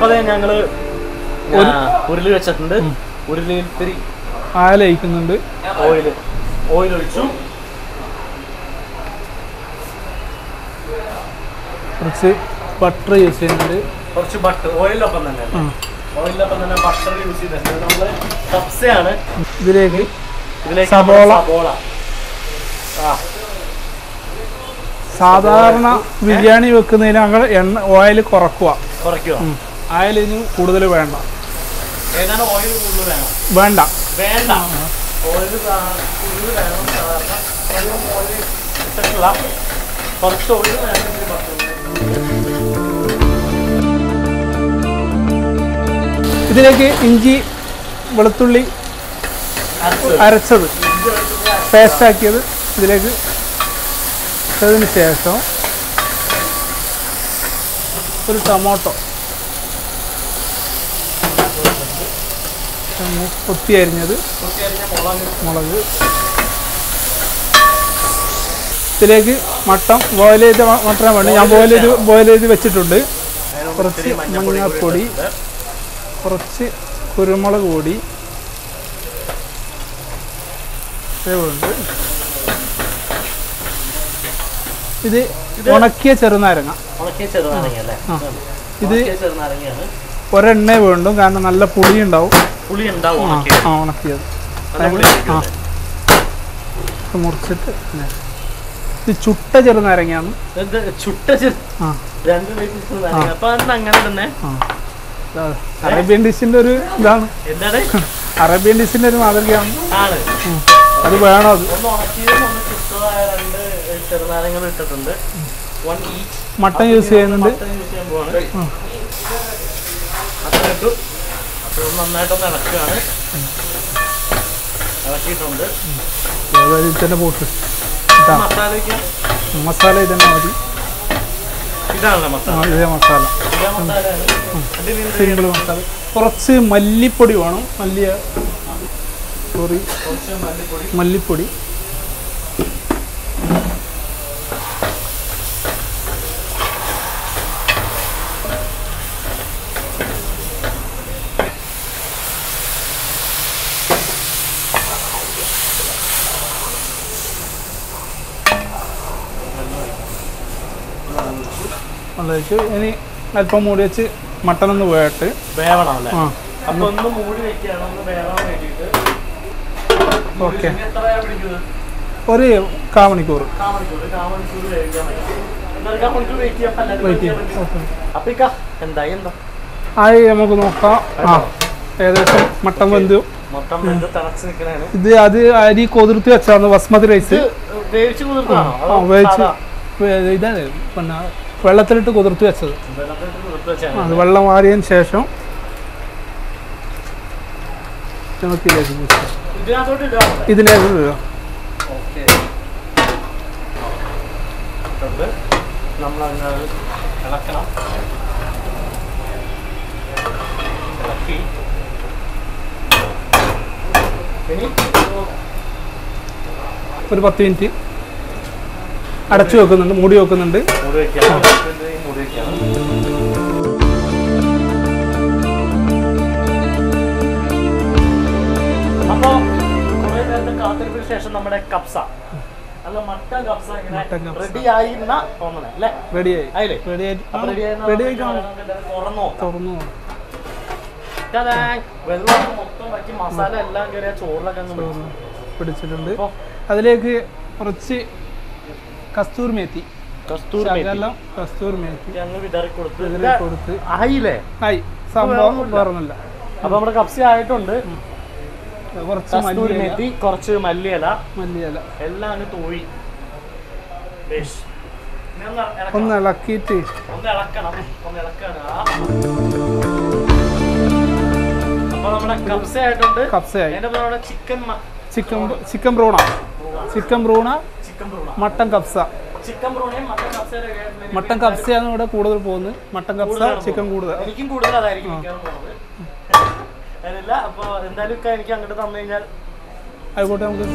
അപ്പൊ ഞങ്ങള് ഉരുളി വെച്ചിട്ടുണ്ട്. ഉരുളിയിൽ ഇത്തിരി ആലയിക്കുന്നുണ്ട്. ഓയിൽ ഒഴിച്ചു. കുറച്ച് ബട്ടർ യൂസ് ചെയ്യുന്നുണ്ട്. കുറച്ച് ബട്ടർ ഓയിലൊപ്പം തന്നെ ബട്ടർ യൂസ് ചെയ്തിട്ടുണ്ട്. നമ്മള് കപ്സയാണ്. ഇതിലേക്ക് സബോള. സാധാരണ ബിരിയാണി വെക്കുന്നതിന് ഞങ്ങൾ ഓയിൽ കുറയ്ക്കുക. ഓയിലിന് കൂടുതൽ വേണ്ട. ഓയിൽ കൂടുതൽ വേണ്ട. ഓയിൽ കൂടുതൽ വേണം. കുറച്ച് ഓയിൽ വേണം. ഇതിലേക്ക് ഇഞ്ചി വെളുത്തുള്ളി അരച്ചത് പേസ്റ്റാക്കിയത് ഇതിലേക്ക് ഇട്ടതിന് ശേഷം ഒരു ടൊമാറ്റോ കൊത്തി അരിഞ്ഞത്, മുളക്, ഇതിലേക്ക് മട്ടൻ ബോയിൽ ചെയ്ത മട്ടൻ വേണ്ടി ഞാൻ ബോയിൽ ചെയ്ത് വെച്ചിട്ടുണ്ട്. കുറച്ച് മഞ്ഞൾപ്പൊടി, കുറച്ച് കുരുമുളക് പൊടി ഉണ്ട്. ഇത് ഉണക്കിയ ചെറുനാരങ്ങ. ഇത് ഒരെണ്ണ വേണ്ടും, കാരണം നല്ല പുളി ഉണ്ടാവും. ഉണക്കിയത് മുറിച്ചിട്ട് ഇത് ചുട്ട ചെറുനാരങ്ങയാണ്. അറേബ്യൻ ഡിഷിന്റെ ഒരു ഇതാണ്. അറേബ്യൻ ഡിഷിന്റെ ഒരു മാതൃകയാണ്. അത് വേണം. അത് മട്ടൻ യൂസ് ചെയ്യുന്നുണ്ട്. നന്നായിട്ടൊന്ന് ഇളക്കുകയാണ്. ഇളക്കിയിട്ടുണ്ട്. തന്നെ പോട്ട് മസാല ഇതന്നെ മതി. ഇതാണല്ലോ മസാല. ഇതേ മസാല, സിമ്പിൾ മസാല. കുറച്ച് മല്ലിപ്പൊടി വേണം. മല്ലിപ്പൊടി. ഇനി അല്പം മൂടി വെച്ച് മട്ടൺ ഒന്ന് വേവണം. ഓക്കെ, ഒരു 1/4 മണിക്കൂർ ആയി. നമുക്ക് നോക്കാം. ഏകദേശം മട്ടൻ വെന്തു. ഇത് അരി കുതിർത്തി വെച്ചാണ് ബസ്മതി റൈസ്. ഇതാണ് പിന്നെ വെള്ളത്തിലിട്ട് കുതിർത്തി വെച്ചത്. അത് വെള്ളം മാറിയതിന് ശേഷം ഇതിലേക്ക് ഇടുക. ഒരു 10 മിനിറ്റ് അടച്ചു വെക്കുന്നുണ്ട്, മൂടി വെക്കുന്നുണ്ട്. അപ്പൊ കുറെ നേരത്തെ കാത്തിരിപ്പിന് ശേഷം നമ്മുടെ കപ്സ, അല്ല മട്ടൻ കപ്സ റെഡി ആയി തോന്നണേ അല്ലേ? തുറന്നു വെള്ളം മൊത്തം വറ്റി മസാല എല്ലാം കയറിയ ചോറിലൊക്കെ പിടിച്ചിട്ടുണ്ട്. അതിലേക്ക് കുറച്ച് കസ്തൂർ മേത്തി കൊടുത്ത് സംഭവം വേറൊന്നുമില്ല. അപ്പൊ നമ്മുടെ കപ്സ ആയിട്ടുണ്ട്. കുറച്ച് മേത്തി, കുറച്ച് മല്ലിയില എല്ലാം അങ്ങ് തൂവി ഒന്ന് ഇളക്കിയിട്ട് ഇളക്കണം. അപ്പൊ നമ്മുടെ കപ്സ ആയിട്ടുണ്ട്. ചിക്കൻ ബ്രൂണ മട്ടൻ കപ്സ. മട്ടൻ കപ്സയാണ് ഇവിടെ കൂടുതൽ പോകുന്നത്. മട്ടൻ കപ്സ, ചിക്കൻ കൂടുതൽ. എനിക്കും കൂടുതൽ അതായിരിക്കും. അപ്പൊ എന്തായാലും എനിക്ക് അങ്ങോട്ട് തന്നു കഴിഞ്ഞാൽ ആയിക്കോട്ടെ. നമുക്ക്